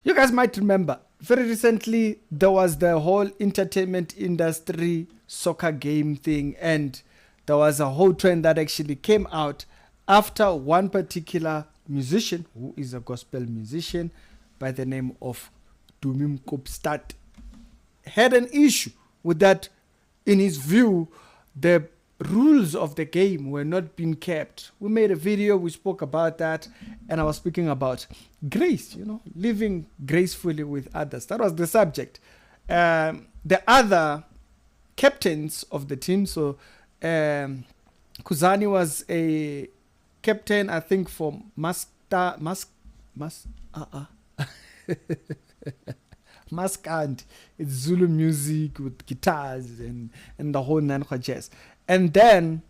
You guys might remember, very recently, there was the whole entertainment industry soccer game thing, and there was a whole trend that actually came out after one particular musician, who is a gospel musician by the name of Dumi Mkokstad, had an issue with that. In his view, the rules of the game were not being kept. We made a video, we spoke about that, and I was speaking about grace, living gracefully with others. That was the subject. The other captains of the team, so Kuzani was a captain, I think, for Maskand. It's Zulu music with guitars and the whole Nankwa jazz. And then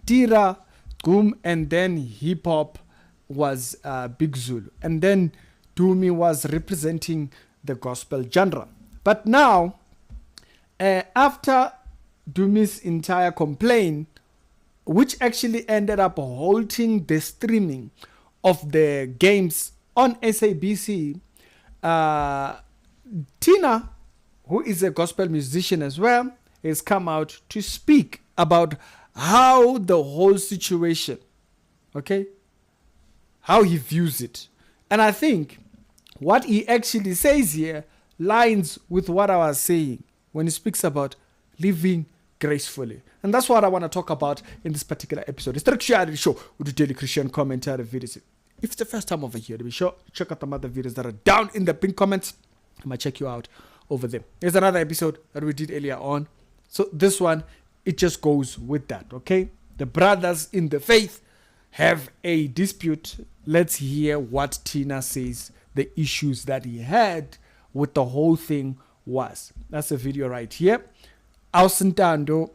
Tira, Goom, and then hip hop was Big Zulu. And then Dumi was representing the gospel genre. But now, after Dumi's entire complaint, which actually ended up halting the streaming of the games on SABC, Thinah, who is a gospel musician as well, has come out to speak about how the whole situation, how he views it. And I think what he actually says here lines with what I was saying when he speaks about living gracefully. And that's what I want to talk about in this particular episode. It's the Reality Show with the Daily Christian Commentary videos. If it's the first time over here, be sure check out the other videos that are down in the pinned comments. I might check you out over there. There's another episode that we did earlier on. So this one, it just goes with that, okay? The brothers in the faith have a dispute. Let's hear what Thinah says the issues that he had with the whole thing was. That's a video right here. Ausintando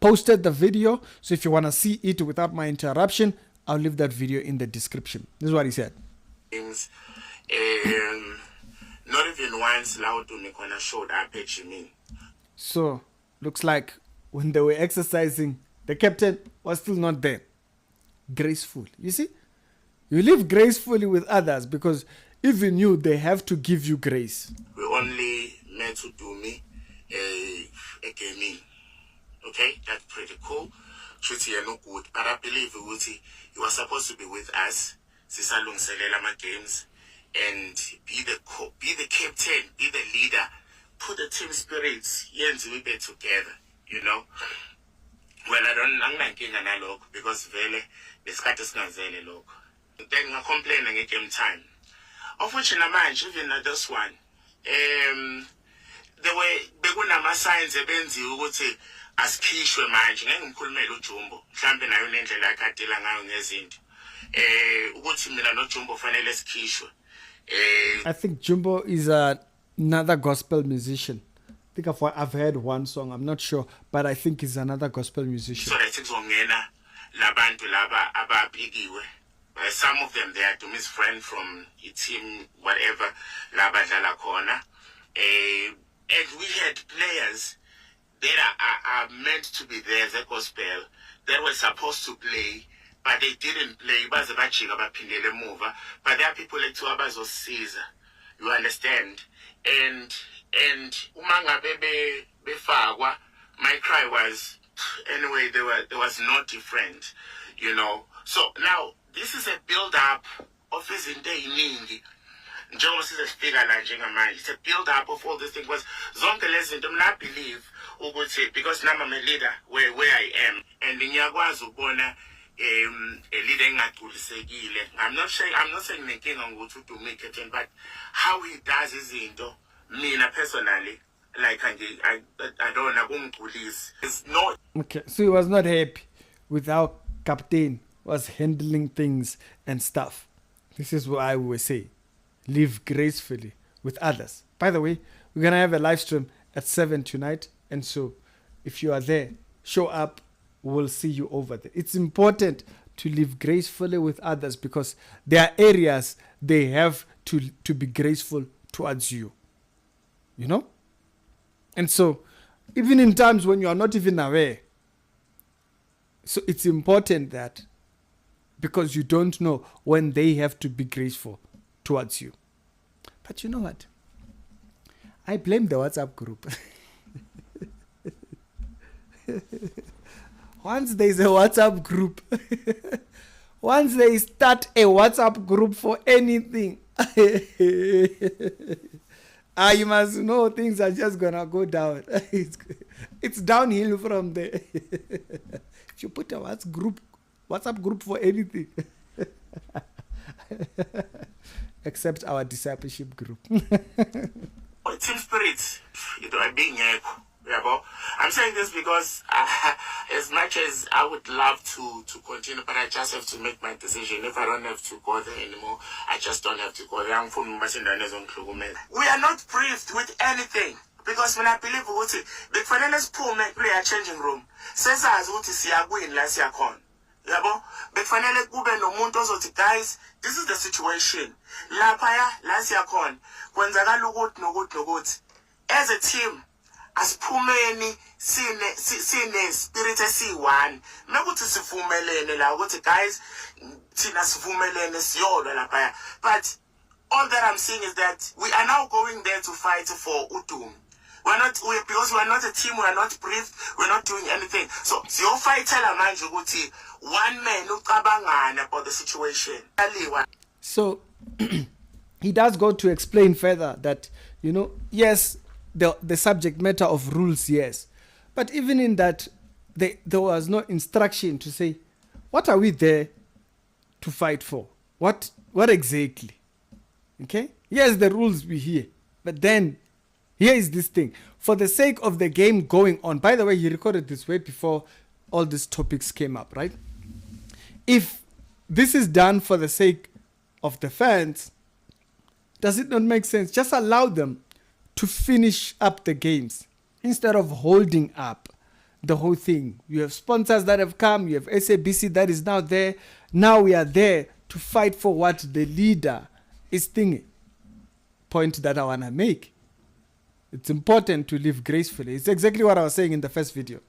posted the video. So if you want to see it without my interruption, I'll leave that video in the description. This is what he said. Not even once loud to make when I showed up at me. So, looks like when they were exercising, the captain was still not there. Graceful. You see? You live gracefully with others because even you, they have to give you grace. We only meant to do me a gaming. Okay? That's pretty cool. Treaty no good. But I believe he was supposed to be with us. Sisalung Selelama Games. And be the captain, be the leader, put the team spirits, we be together, Well, I'm not getting an analog because vele the scat is not zele log. Then I complain and game time. Unfortunately, even at this one, there were beguna signs ebenzi ukuthi asikhishwe manje ngeke ngikhulumele uJumbo mhlambe nayo nendlela akadila ngayo ngezinto ukuthi mina noJumbo fanele sikhishwe. I think Jumbo is another gospel musician. I think I've heard one song. I'm not sure, but I think he's another gospel musician. So that's labantu laba abapikiwe. Some of them, they are Dumi's friend from a team, whatever, laba dlala khona. And we had players that are meant to be there as a gospel that were supposed to play. But they didn't play. But there are people like Tuabazo Caesar. You understand? And umanga befagwa, my cry was anyway. There was no different, So now this is a build up of his indeed. It's a build up of all this thing. Was zonke lezi zinto I believe because now I'm a leader where I am and ngiyakwazi ukubona a leader I'm not saying making on go to make it, but how he does his into me personally, like I don't know, it's not okay. So he was not happy with how captain was handling things and stuff. This is what I would say: live gracefully with others. By the way, we're gonna have a live stream at 7 tonight, and so if you are there, show up. We'll see you over there. It's important to live gracefully with others because there are areas they have to be graceful towards you. And so, even in times when you are not even aware, so it's important that because you don't know when they have to be graceful towards you. But you know what? I blame the WhatsApp group. Once there's a WhatsApp group, once they start a WhatsApp group for anything, you must know things are just gonna go down. It's downhill from there. If you put a WhatsApp group for anything, except our discipleship group. Team spirit, I'm saying this because as much as I would love to continue, but I just have to make my decision. If I don't have to go there anymore, I just don't have to go there. We are not briefed with anything. Because when I believe what the finance pool make play a changing room. Says as what is siyakwini la siyakhona. Yabo, bekufanele kube nomuntu ozothi, guys, this is the situation. Laphaya la siyakhona. Kwenzakala ukuthi nokuthi. As a team, asiphumeni sine spirit esi1. Mekuthi sivumelene la ukuthi guys, thina sivumelene siyolwa laphaya. But all that I'm saying is that we are now going there to fight for Udumi. Because we're not a team, we're not briefed, we're not doing anything. So your fight tell manje ukuthi one man ucabangana about the situation. So he does go to explain further that, yes, the subject matter of rules, yes. But even in that, there was no instruction to say, what are we there to fight for? What exactly? Okay? Yes, the rules we hear. But then, here is this thing. For the sake of the game going on, by the way, he recorded this way before all these topics came up, right? If this is done for the sake of the fans, does it not make sense? Just allow them to finish up the games instead of holding up the whole thing. You have sponsors that have come, you have SABC that is now there. Now we are there to fight for what the leader is thinking. Point that I want to make. It's important to live gracefully. It's exactly what I was saying in the first video,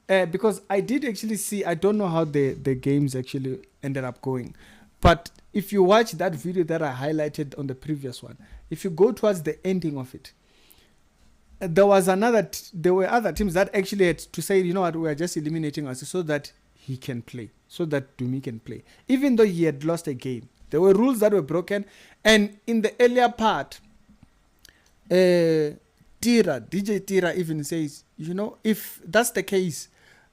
because I did actually see, I don't know how the games actually ended up going. But if you watch that video that I highlighted on the previous one, if you go towards the ending of it, there were other teams that actually had to say, you know what, we are just eliminating us so that he can play, so that Dumi can play. Even though he had lost a game, there were rules that were broken. And in the earlier part, DJ Tira even says, if that's the case,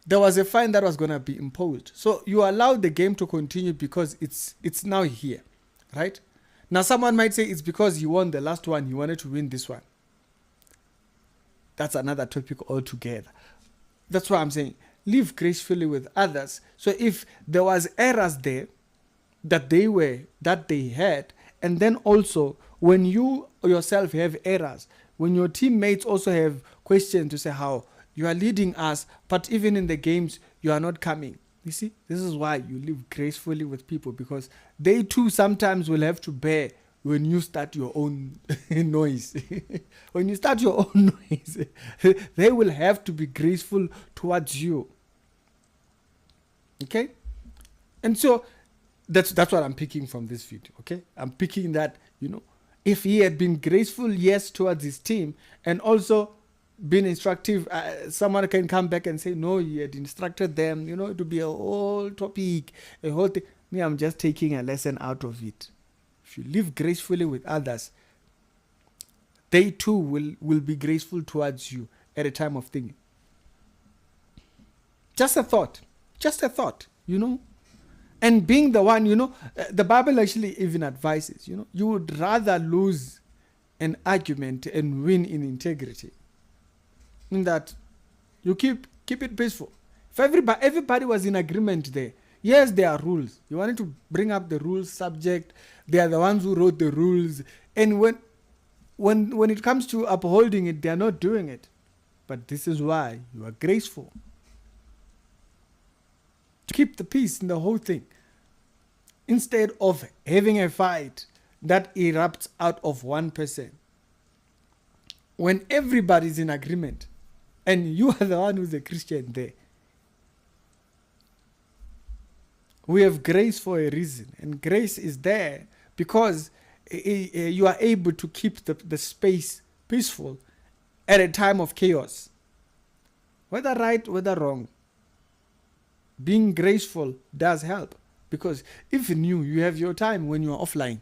there was a fine that was going to be imposed. So you allow the game to continue because it's now here, right? Now someone might say it's because he won the last one, he wanted to win this one. That's another topic altogether. That's why I'm saying, live gracefully with others. So if there was errors there that they had, and then also when you yourself have errors, when your teammates also have questions to say how you are leading us, but even in the games you are not coming. You see, this is why you live gracefully with people, because they too sometimes will have to bear when you start your own noise. When you start your own noise, they will have to be graceful towards you. Okay? And so that's what I'm picking from this video. Okay? I'm picking that, if he had been graceful, yes, towards his team, and also been instructive, someone can come back and say, no, he had instructed them, it would be a whole topic, a whole thing. Me, I'm just taking a lesson out of it. If you live gracefully with others, they too will be graceful towards you at a time of thinking. Just a thought, And being the one, the Bible actually even advises, you would rather lose an argument and win in integrity. In that you keep it peaceful. If everybody was in agreement there, yes, there are rules. You wanted to bring up the rules subject. They are the ones who wrote the rules. And when it comes to upholding it, they are not doing it. But this is why you are graceful. To keep the peace in the whole thing. Instead of having a fight that erupts out of one person. When everybody's in agreement, and you are the one who's a Christian there. We have grace for a reason. And grace is there because you are able to keep the space peaceful at a time of chaos. Whether right, whether wrong, being graceful does help, because even you have your time when you are offline.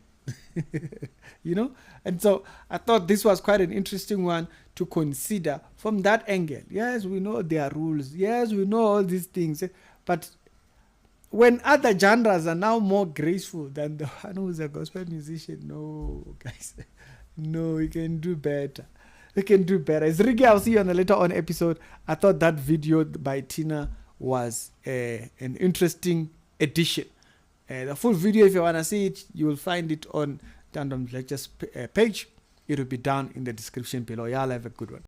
You know? And so I thought this was quite an interesting one to consider from that angle. Yes, we know there are rules. Yes, we know all these things. But when other genres are now more graceful than the one who's a gospel musician, no, guys. No, we can do better. We can do better. It's Ricky. I'll see you on a later on episode. I thought that video by Thinah was an interesting addition. The full video, if you want to see it, you will find it on Tandom's lectures page. It will be down in the description below. Y'all have a good one.